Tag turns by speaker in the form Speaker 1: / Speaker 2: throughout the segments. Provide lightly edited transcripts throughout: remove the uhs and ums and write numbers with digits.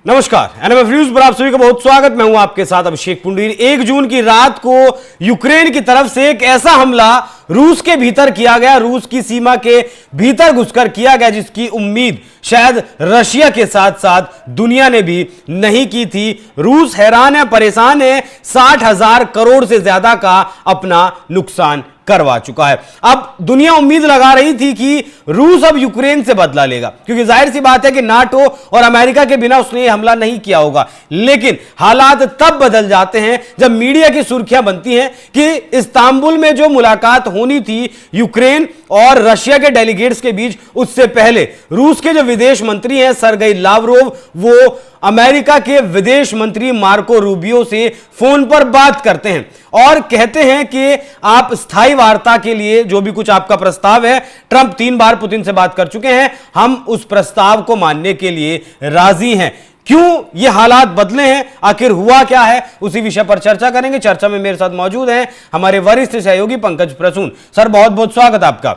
Speaker 1: नमस्कार, NMF news पर आप सभी का बहुत स्वागत। मैं हूं आपके साथ अभिषेक पुंडीर। 1 जून की रात को यूक्रेन की तरफ से एक ऐसा हमला रूस के भीतर किया गया, रूस की सीमा के भीतर घुसकर किया गया, जिसकी उम्मीद शायद रशिया के साथ साथ दुनिया ने भी नहीं की थी। रूस हैरान है, परेशान है, 60,000 करोड़ से ज्यादा का अपना नुकसान करवा चुका है। अब दुनिया उम्मीद लगा रही थी कि रूस अब यूक्रेन से बदला लेगा, क्योंकि जाहिर सी बात है कि नाटो और अमेरिका के बिना उसने हमला नहीं किया होगा। लेकिन हालात तब बदल जाते हैं जब मीडिया की सुर्खियां बनती हैं कि इस्तांबुल में जो मुलाकात होनी थी यूक्रेन और रशिया के डेलीगेट्स के बीच, उससे पहले रूस के जो विदेश मंत्री हैं सरगेई लावरोव, वो अमेरिका के विदेश मंत्री मार्को रूबियो से फोन पर बात करते हैं और कहते हैं कि आप स्थायी वार्ता के लिए जो भी कुछ आपका प्रस्ताव है, ट्रंप 3 बार पुतिन से बात कर चुके हैं, हम उस प्रस्ताव को मानने के लिए राजी हैं। क्यों ये हालात बदले हैं, आखिर हुआ क्या है, उसी विषय पर चर्चा करेंगे। चर्चा में मेरे साथ मौजूद हैं हमारे वरिष्ठ सहयोगी पंकज प्रसून। सर, बहुत बहुत स्वागत आपका।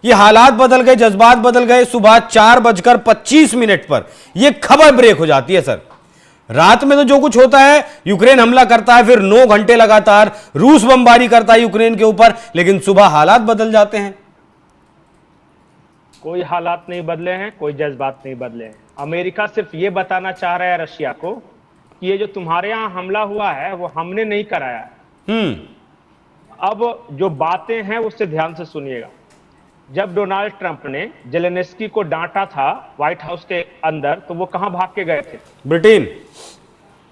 Speaker 1: ये हालात बदल गए, जज्बात बदल गए। सुबह 4:25 पर यह खबर ब्रेक हो जाती है। सर, रात में तो जो कुछ होता है, यूक्रेन हमला करता है, फिर 9 घंटे लगातार रूस बमबारी करता है यूक्रेन के ऊपर, लेकिन सुबह हालात बदल जाते हैं।
Speaker 2: कोई हालात नहीं बदले हैं, कोई जज्बात नहीं बदले हैं। अमेरिका सिर्फ ये बताना चाह रहा है रशिया को कि ये जो तुम्हारे यहां हमला हुआ है वो हमने नहीं कराया है। अब जो बातें हैं उससे ध्यान से सुनिएगा। जब डोनाल्ड ट्रंप ने जेलेनेस्की को डांटा था व्हाइट हाउस के अंदर, तो वो कहां भाग के गए थे?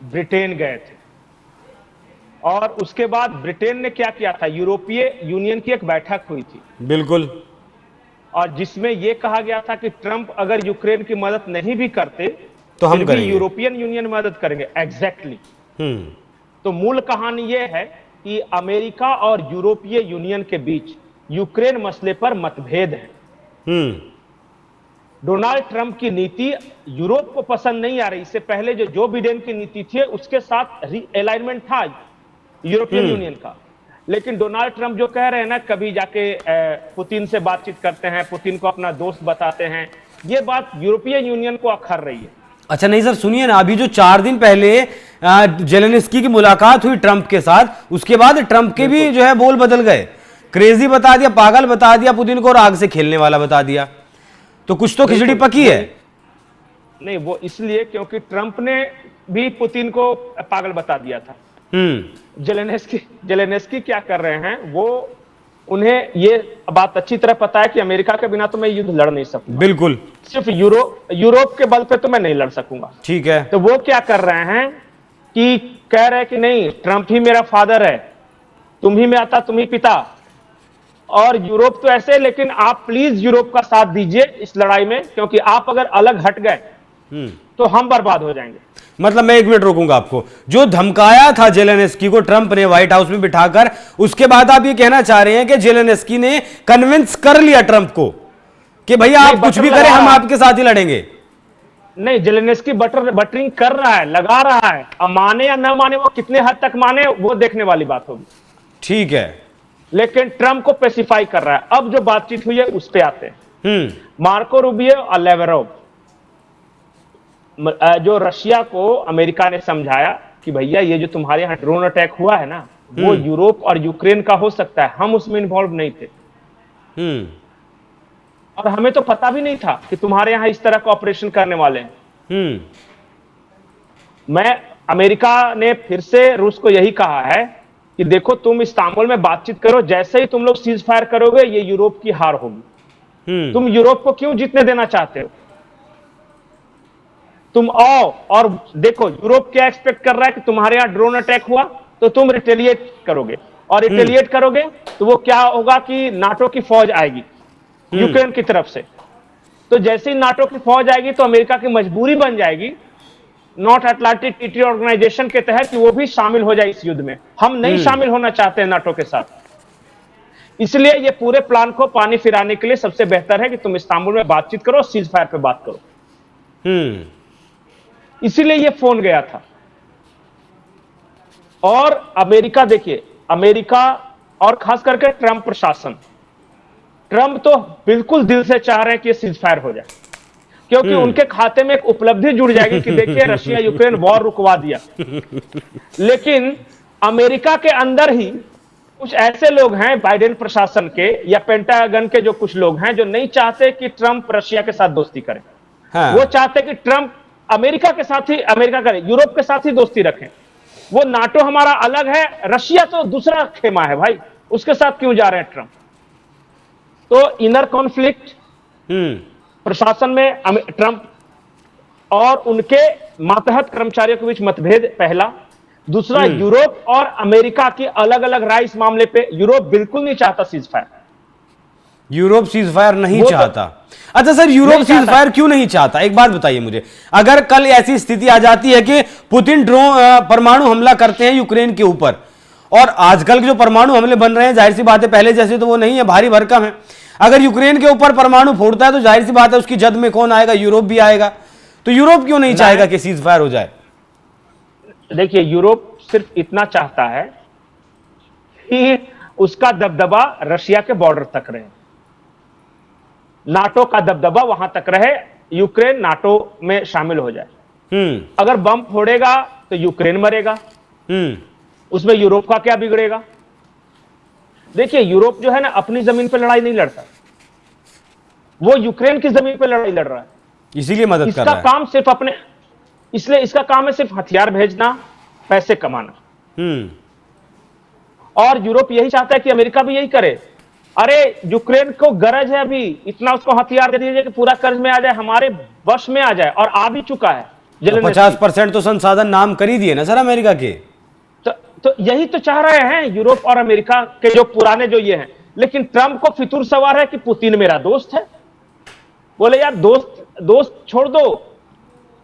Speaker 2: ब्रिटेन गए थे। और उसके बाद ब्रिटेन ने क्या किया था? यूरोपीय यूनियन की एक बैठक हुई थी,
Speaker 1: बिल्कुल,
Speaker 2: और जिसमें यह कहा गया था कि ट्रंप अगर यूक्रेन की मदद नहीं भी करते
Speaker 1: तो हम करेंगे,
Speaker 2: यूरोपियन यूनियन मदद करेंगे। एग्जैक्टली। तो मूल कहानी यह है कि अमेरिका और यूरोपीय यूनियन के बीच यूक्रेन मसले पर मतभेद है। डोनाल्ड ट्रंप की नीति यूरोप को पसंद नहीं आ रही। इससे पहले जो बिडेन की नीति थी उसके साथ अलाइनमेंट था यूरोपियन यूनियन का। लेकिन डोनाल्ड ट्रंप जो कह रहे हैं ना, कभी जाके पुतिन से बातचीत करते हैं, पुतिन को अपना दोस्त बताते हैं, ये बात यूरोपियन यूनियन को अखर रही है।
Speaker 1: अच्छा, नहीं सर, सुनिए ना, अभी जो 4 दिन पहले जेलेनिस्की की मुलाकात हुई ट्रंप के साथ, उसके बाद ट्रंप के भी जो है बोल बदल गए। क्रेजी बता दिया, पागल बता दिया पुतिन को, और आग से खेलने वाला बता दिया। तो कुछ तो खिचड़ी पकी है।
Speaker 2: नहीं, वो इसलिए क्योंकि ट्रंप ने भी पुतिन को पागल बता दिया था। जेलेनेस्की क्या कर रहे हैं, वो उन्हें ये बात अच्छी तरह पता है कि अमेरिका के बिना तो मैं युद्ध लड़ नहीं सकूंगा।
Speaker 1: बिल्कुल,
Speaker 2: सिर्फ यूरोप के बल पे तो मैं नहीं लड़ सकूंगा।
Speaker 1: ठीक है।
Speaker 2: तो वो क्या कर रहे हैं कि कह रहे हैं कि नहीं, ट्रंप ही मेरा फादर है, तुम ही माता, तुम ही पिता, और यूरोप तो ऐसे, लेकिन आप प्लीज यूरोप का साथ दीजिए इस लड़ाई में, क्योंकि आप अगर अलग हट गए तो हम बर्बाद हो जाएंगे।
Speaker 1: मतलब मैं 1 मिनट रोकूंगा आपको। जो धमकाया था जेलेनिस्की को ट्रंप ने व्हाइट हाउस में बिठाकर, उसके बाद आप ये कहना चाह रहे हैं कि जेलेनिस्की ने कन्विंस कर लिया ट्रंप को कि भैया आप कुछ भी करें, हम आपके साथ ही लड़ेंगे।
Speaker 2: नहीं, जेलेनिस्की बटरिंग कर रहा है, लगा रहा है। अब माने या ना माने, वो कितने हद तक माने, वो देखने वाली बात होगी। ठीक
Speaker 1: है,
Speaker 2: लेकिन ट्रंप को स्पेसिफाई कर रहा है। अब जो बातचीत हुई है उस पे आते हैं। मार्को रूबियो और लावरोव, जो रशिया को अमेरिका ने समझाया कि भैया ये जो तुम्हारे यहां ड्रोन अटैक हुआ है ना, वो यूरोप और यूक्रेन का हो सकता है, हम उसमें इन्वॉल्व नहीं थे, और हमें तो पता भी नहीं था कि तुम्हारे यहां इस तरह का ऑपरेशन करने वाले हैं। अमेरिका ने फिर से रूस को यही कहा है कि देखो, तुम इस्तांबुल में बातचीत करो, जैसे ही तुम लोग सीज फायर करोगे ये यूरोप की हार होगी। तुम यूरोप को क्यों जीतने देना चाहते हो? तुम आओ और देखो, यूरोप क्या एक्सपेक्ट कर रहा है कि तुम्हारे यहां ड्रोन अटैक हुआ तो तुम रिटेलिएट करोगे, और रिटेलिएट करोगे तो वो क्या होगा कि नाटो की फौज आएगी यूक्रेन की तरफ से। तो जैसे ही नाटो की फौज आएगी तो अमेरिका की मजबूरी बन जाएगी नॉर्थ अटलांटिक ट्रीटी ऑर्गेनाइजेशन के तहत कि वो भी शामिल हो जाए इस युद्ध में। हम नहीं शामिल होना चाहते हैं नाटो के साथ। इसलिए ये पूरे प्लान को पानी फिराने के लिए सबसे बेहतर है कि तुम इस्तांबुल में बातचीत करो, सीज फायर पे बात करो। इसीलिए ये फोन गया था। और अमेरिका, देखिए, अमेरिका और खास करके ट्रंप प्रशासन, ट्रंप तो बिल्कुल दिल से चाह रहे हैं कि सीज फायर हो जाए। क्योंकि उनके खाते में एक उपलब्धि जुड़ जाएगी कि देखिए रशिया यूक्रेन वॉर रुकवा दिया। लेकिन अमेरिका के अंदर ही कुछ ऐसे लोग हैं बाइडेन प्रशासन के या पेंटागन के जो कुछ लोग हैं जो नहीं चाहते कि ट्रंप रशिया के साथ दोस्ती करे।
Speaker 1: हाँ।
Speaker 2: वो चाहते कि ट्रंप अमेरिका के साथ ही अमेरिका करे, यूरोप के साथ ही दोस्ती रखें। वो नाटो हमारा अलग है, रशिया तो दूसरा खेमा है भाई, उसके साथ क्यों जा रहे हैं ट्रंप। तो इनर कॉन्फ्लिक्ट प्रशासन में ट्रंप और उनके मातहत कर्मचारियों के बीच मतभेद पहला। दूसरा, यूरोप और अमेरिका की अलग अलग राय इस मामले पे। यूरोप बिल्कुल नहीं चाहता cease fire,
Speaker 1: Europe cease fire नहीं चाहता। अच्छा सर, यूरोप सीज फायर क्यों नहीं चाहता, एक बात बताइए मुझे। अगर कल ऐसी स्थिति आ जाती है कि पुतिन परमाणु हमला करते हैं यूक्रेन के ऊपर, और आजकल के जो परमाणु हमले बन रहे हैं जाहिर सी बात है पहले जैसे तो वो नहीं है, भारी भरकम है। अगर यूक्रेन के ऊपर परमाणु फोड़ता है तो जाहिर सी बात है उसकी जद में कौन आएगा, यूरोप भी आएगा। तो यूरोप क्यों नहीं चाहेगा कि सीज फायर हो जाए?
Speaker 2: देखिए, यूरोप सिर्फ इतना चाहता है कि उसका दबदबा रशिया के बॉर्डर तक रहे, नाटो का दबदबा वहां तक रहे, यूक्रेन नाटो में शामिल हो जाए। अगर बम फोड़ेगा तो यूक्रेन मरेगा, उसमें यूरोप का क्या बिगड़ेगा। देखिए, यूरोप जो है ना अपनी जमीन पर लड़ाई नहीं लड़ता, वो यूक्रेन की जमीन पर लड़ाई लड़ रहा है,
Speaker 1: इसीलिए मदद कर रहा है।
Speaker 2: इसका काम सिर्फ अपने, इसलिए इसका काम है सिर्फ हथियार भेजना, पैसे कमाना। और यूरोप यही चाहता है कि अमेरिका भी यही करे। अरे यूक्रेन को गरज है अभी इतना, उसको हथियार दे दीजिए कि पूरा कर्ज में आ जाए, हमारे वश में आ जाए, और आ भी चुका है।
Speaker 1: 50% तो संसाधन नाम कर ही दिए ना सर अमेरिका के।
Speaker 2: तो यही तो चाह रहे हैं यूरोप और अमेरिका के जो पुराने जो ये हैं। लेकिन ट्रंप को फितूर सवार है कि पुतिन मेरा दोस्त है। बोले यार दोस्त छोड़ दो,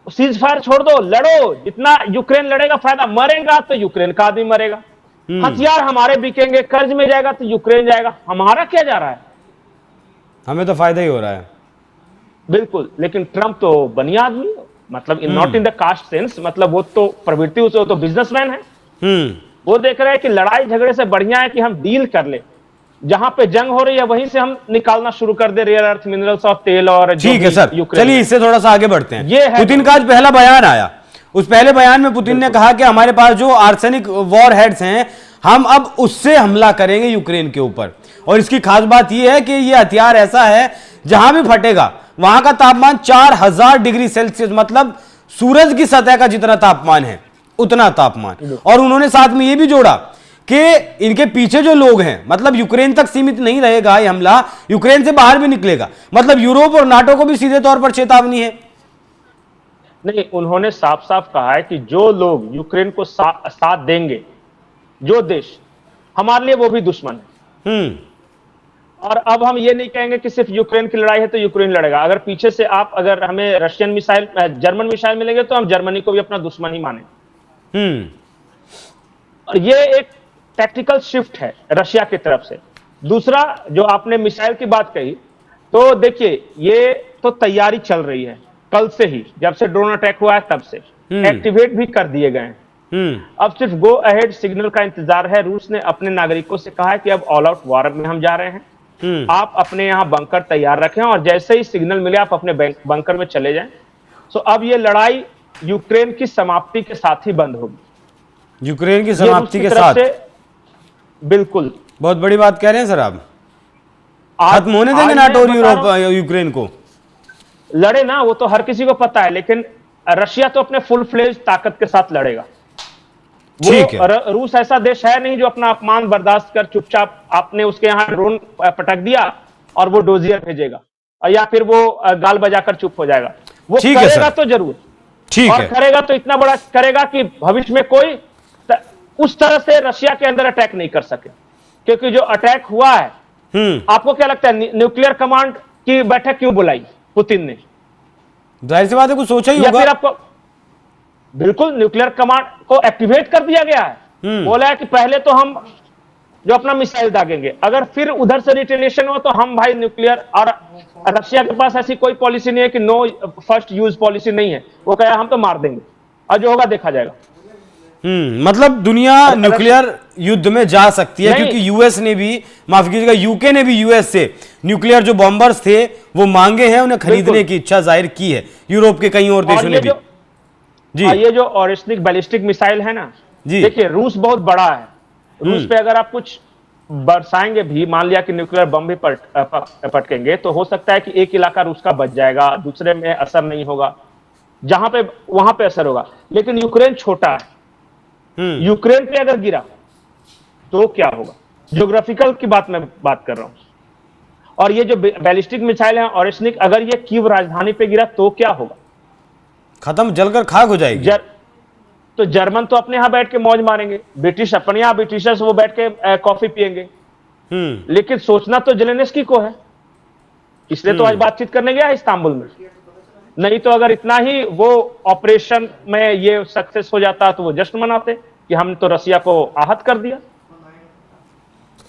Speaker 2: सीज फायर छोड़ दो, लड़ो, जितना यूक्रेन लड़ेगा फायदा, मरेगा तो यूक्रेन का आदमी मरेगा, हथियार हमारे बिकेंगे, कर्ज में जाएगा तो यूक्रेन जाएगा, हमारा क्या जा रहा है,
Speaker 1: हमें तो फायदा ही हो रहा है।
Speaker 2: बिल्कुल। लेकिन ट्रंप तो बनिया आदमी, मतलब not in the caste sense, मतलब वो तो प्रवृत्ति से वो तो बिजनेसमैन है। वो देख रहे हैं कि लड़ाई झगड़े से बढ़िया है कि हम डील कर ले, जहां पे जंग हो रही है वहीं से हम निकालना शुरू कर दे रेयर अर्थ मिनरल्स और तेल। और
Speaker 1: ठीक है सर, चलिए इससे थोड़ा सा आगे बढ़ते हैं।
Speaker 2: ये
Speaker 1: पुतिन का आज पहला बयान आया, उस पहले बयान में पुतिन ने कहा कि हमारे पास जो आर्सेनिक वॉर हेड्स हैं हम अब उससे हमला करेंगे यूक्रेन के ऊपर। और इसकी खास बात यह है कि यह हथियार ऐसा है जहां भी फटेगा वहां का तापमान 4000 डिग्री सेल्सियस, मतलब सूरज की सतह का जितना तापमान है उतना तापमान। और उन्होंने साथ में यह भी जोड़ा कि इनके पीछे जो लोग हैं, मतलब यूक्रेन तक सीमित नहीं रहेगा यह हमला, यूक्रेन से बाहर भी निकलेगा, मतलब यूरोप और नाटो को भी सीधे तौर पर चेतावनी है।
Speaker 2: नहीं, उन्होंने साफ साफ कहा है कि जो लोग यूक्रेन को साथ देंगे, जो देश, हमारे लिए वो भी दुश्मन है। और अब हम ये नहीं कहेंगे कि सिर्फ यूक्रेन की लड़ाई है तो यूक्रेन लड़ेगा। अगर पीछे से अगर हमें रशियन मिसाइल, जर्मन मिसाइल मिलेंगे तो हम जर्मनी को भी अपना दुश्मन ही माने। और ये एक टैक्टिकल शिफ्ट है रशिया की तरफ से। दूसरा, जो आपने मिसाइल की बात कही, तो देखिए ये तो तैयारी चल रही है कल से ही, जब से ड्रोन अटैक हुआ है तब से एक्टिवेट भी कर दिए गए हैं। अब सिर्फ गो अहेड सिग्नल का इंतजार है। रूस ने अपने नागरिकों से कहा है कि अब ऑल आउट वॉर में हम जा रहे हैं, आप अपने यहां बंकर तैयार रखें और जैसे ही सिग्नल मिले आप अपने बंकर में चले जाएं। सो अब ये लड़ाई यूक्रेन की समाप्ति के साथ ही बंद होगी।
Speaker 1: यूक्रेन की समाप्ति के साथ?
Speaker 2: बिल्कुल,
Speaker 1: बहुत बड़ी बात कह रहे हैं सर आप। खत्म होने देंगे नाटो और यूरोप यूक्रेन को?
Speaker 2: लड़े ना, वो तो हर किसी को पता है, लेकिन रशिया तो अपने फुल फ्लेज ताकत के साथ लड़ेगा। वो रूस ऐसा देश है नहीं जो अपना अपमान बर्दाश्त कर चुपचाप आपने उसके यहां ड्रोन पटक दिया और वो डोजियर भेजेगा या फिर वो गाल बजाकर चुप हो जाएगा। वो करेगा तो जरूर, और करेगा तो इतना बड़ा करेगा कि भविष्य में कोई उस तरह से रशिया के अंदर अटैक नहीं कर सके। क्योंकि जो अटैक हुआ है, आपको क्या लगता है न्यूक्लियर कमांड की बैठक क्यों बुलाई पुतिन ने?
Speaker 1: जाहिर सी बात है कुछ सोचा ही होगा।
Speaker 2: या फिर आपको बिल्कुल न्यूक्लियर कमांड को एक्टिवेट कर दिया गया है। बोला है कि पहले तो हम जो अपना मिसाइल दागेंगे, अगर फिर उधर से रिटेलिएशन हो तो हम भाई न्यूक्लियर, और रशिया के पास ऐसी कोई पॉलिसी नहीं है कि नो फर्स्ट यूज पॉलिसी नहीं है। वो कहा हम तो मार देंगे और जो होगा देखा जाएगा।
Speaker 1: मतलब दुनिया न्यूक्लियर युद्ध में जा सकती है, क्योंकि यूएस ने भी, माफ कीजिएगा, यूके ने भी यूएस से न्यूक्लियर जो बॉम्बर्स थे वो मांगे हैं, उन्हें खरीदने की इच्छा जाहिर की है यूरोप के कई और देशों ने भी।
Speaker 2: जी, ये जो ऑरिस्टिक बैलिस्टिक मिसाइल है ना,
Speaker 1: जी
Speaker 2: देखिए रूस बहुत बड़ा है, रूस पे अगर आप कुछ बरसाएंगे भी, मान लिया कि न्यूक्लियर बम भी पटकेंगे, तो हो सकता है कि एक इलाका रूस का बच जाएगा, दूसरे में असर नहीं होगा, जहां पे वहां पे असर होगा। लेकिन यूक्रेन छोटा है, यूक्रेन पे अगर गिरा तो क्या होगा? ज्योग्राफिकल की बात मैं बात कर रहा हूं। और ये जो बैलिस्टिक मिसाइल है ऑरिस्टिक, अगर ये कीव राजधानी पे गिरा तो क्या होगा?
Speaker 1: खत्म, जलकर खाक हो जाएगी।
Speaker 2: तो जर्मन तो अपने यहां बैठ के मौज मारेंगे, ब्रिटिश अपने यहां, ब्रिटिशर्स वो बैठ के कॉफी पियेंगे। लेकिन सोचना तो जेलेंस्की को है, इसलिए तो आज बातचीत करने गया है इस्तांबुल में। नहीं तो अगर इतना ही वो ऑपरेशन में ये सक्सेस हो जाता तो वो जश्न मनाते कि हम तो रसिया को आहत कर दिया।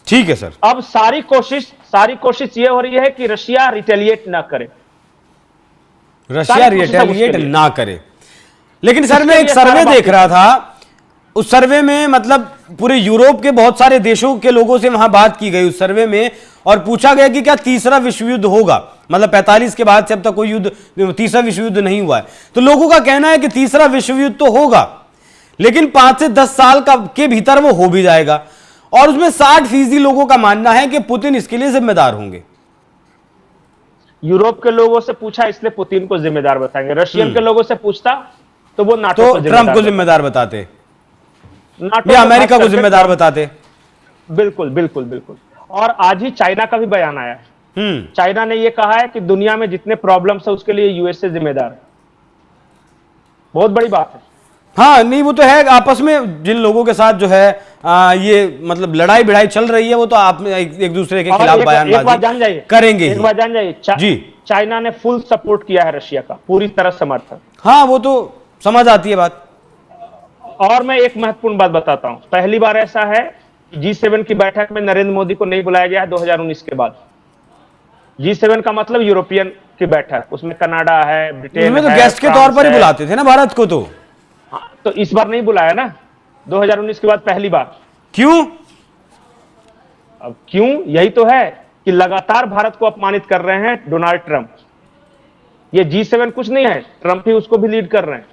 Speaker 1: ठीक है सर।
Speaker 2: अब सारी कोशिश ये हो रही है कि रशिया रिटेलिएट ना करे,
Speaker 1: रशिया रिटेलिएट ना करे। लेकिन सर मैं एक सर्वे देख रहा था, उस सर्वे में मतलब पूरे यूरोप के बहुत सारे देशों के लोगों से वहां बात की गई उस सर्वे में, और पूछा गया कि क्या तीसरा विश्व युद्ध होगा, मतलब 45 के बाद से अब तक कोई युद्ध, तीसरा विश्व युद्ध नहीं हुआ है। तो लोगों का कहना है कि तीसरा विश्व युद्ध तो होगा, लेकिन 5 से 10 साल के भीतर वो हो भी जाएगा। और उसमें 60% लोगों का मानना है कि पुतिन इसके लिए जिम्मेदार होंगे।
Speaker 2: यूरोप के लोगों से पूछा इसलिए पुतिन को जिम्मेदार बताएंगे, रशियन के लोगों से पूछता तो वो नाटो
Speaker 1: तो ट्रंप को जिम्मेदार बताते, या अमेरिका को जिम्मेदार बताते।
Speaker 2: बिल्कुल बिल्कुल बिल्कुल। और आज ही चाइना का भी बयान आया है, चाइना ने यह कहा है कि दुनिया में जितने प्रॉब्लम्स है उसके लिए यूएसए जिम्मेदार है। बहुत बड़ी बात है।
Speaker 1: हाँ नहीं, वो तो है, आपस में जिन लोगों के साथ जो है ये मतलब लड़ाई भिड़ाई चल रही है, वो तो आप एक दूसरे के खिलाफ बयानबाजी करेंगे।
Speaker 2: एक बात जान जाइए, जी, चाइना ने फुल सपोर्ट किया है रशिया का, पूरी तरह समर्थन।
Speaker 1: हाँ वो तो समझ आती है बात।
Speaker 2: और मैं एक महत्वपूर्ण बात बताता हूं, पहली बार ऐसा है G7 की बैठक में नरेंद्र मोदी को नहीं बुलाया गया है 2019 के बाद। G7 का मतलब यूरोपियन की बैठक, उसमें कनाडा है, ब्रिटेन है,
Speaker 1: तो गेस्ट के तौर पर ही बुलाते थे ना भारत को।
Speaker 2: तो इस बार नहीं बुलाया ना, 2019 के बाद पहली बार।
Speaker 1: क्यों?
Speaker 2: अब क्यों, यही तो है कि लगातार भारत को अपमानित कर रहे हैं डोनाल्ड ट्रंप। ये G7 कुछ नहीं है, ट्रंप ही उसको भी लीड कर रहे हैं।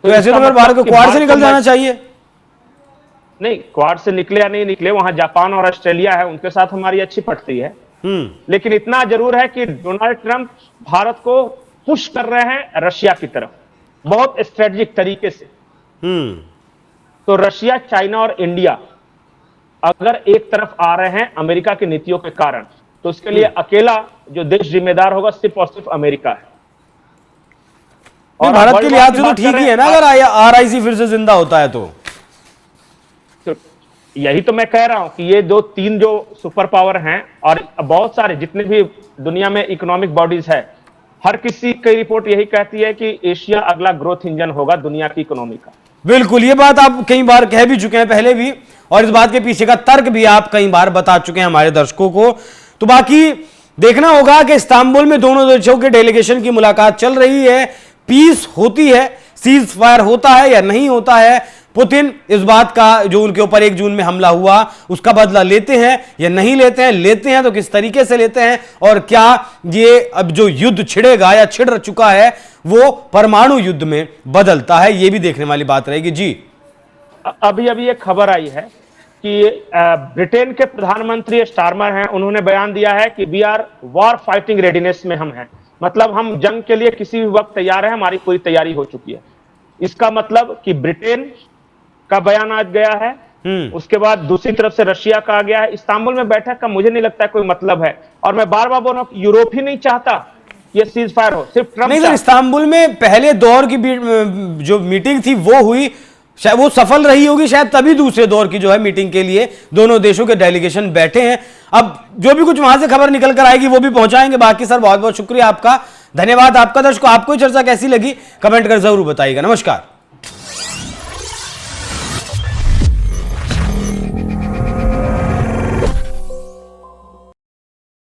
Speaker 1: तो ऐसे तो भारत को क्वाड से निकल जाना चाहिए।
Speaker 2: नहीं, क्वाड से निकले या नहीं निकले, वहां जापान और ऑस्ट्रेलिया है, उनके साथ हमारी अच्छी पड़ती है। लेकिन इतना जरूर है कि डोनाल्ड ट्रंप भारत को पुश कर रहे हैं रशिया की तरफ, बहुत स्ट्रेटेजिक तरीके से। तो रशिया, चाइना और इंडिया अगर एक तरफ आ रहे हैं अमेरिका की नीतियों के कारण, तो उसके लिए अकेला जो देश जिम्मेदार होगा सिर्फ और सिर्फ अमेरिका है।
Speaker 1: और भारत के लिहाज से तो ठीक ही है ना, अगर RIC फिर से जिंदा होता है तो
Speaker 2: यही तो मैं कह रहा हूं कि ये तीन जो सुपर पावर हैं, और बहुत सारे जितने भी दुनिया में इकोनॉमिक बॉडीज है, हर किसी की रिपोर्ट यही कहती है कि एशिया अगला ग्रोथ इंजन होगा दुनिया की इकोनॉमी का।
Speaker 1: बिल्कुल, ये बात आप कई बार कह भी चुके हैं पहले भी, और इस बात के पीछे का तर्क भी आप कई बार बता चुके हैं हमारे दर्शकों को। तो बाकी देखना होगा कि इस्तांबुल में दोनों देशों के डेलीगेशन की मुलाकात चल रही है, पीस होती है, सीज फायर होता है या नहीं होता है, पुतिन इस बात का जो उनके ऊपर 1 जून में हमला हुआ उसका बदला लेते हैं या नहीं लेते हैं, लेते हैं तो किस तरीके से लेते हैं, और क्या ये अब जो युद्ध छिड़ेगा या छिड़ चुका है वो परमाणु युद्ध में बदलता है, ये भी देखने वाली बात रहेगी। जी,
Speaker 2: अभी एक खबर आई है कि ब्रिटेन के प्रधानमंत्री स्टारमर हैं, उन्होंने बयान दिया है कि we are war fighting readiness में हम हैं, मतलब हम जंग के लिए किसी भी वक्त तैयार है, हमारी पूरी तैयारी हो चुकी है। इसका मतलब कि ब्रिटेन का बयान आज गया है, उसके बाद दूसरी तरफ से रशिया का आ गया है। इस्तांबुल में बैठक का मुझे नहीं लगता है कोई मतलब है, और मैं बार बार बोल रहा हूं यूरोप ही नहीं चाहता ये सीज फायर हो, सिर्फ ट्रंप
Speaker 1: नहीं। इस्तांबुल में पहले दौर की जो मीटिंग थी वो हुई, शायद वो सफल रही होगी, शायद तभी दूसरे दौर की जो है मीटिंग के लिए दोनों देशों के डेलीगेशन बैठे हैं। अब जो भी कुछ वहां से खबर निकल कर आएगी वो भी पहुंचाएंगे। बाकी सर बहुत बहुत शुक्रिया आपका, धन्यवाद आपका। दर्शकों, आपको चर्चा कैसी लगी कमेंट कर जरूर बताइएगा। नमस्कार।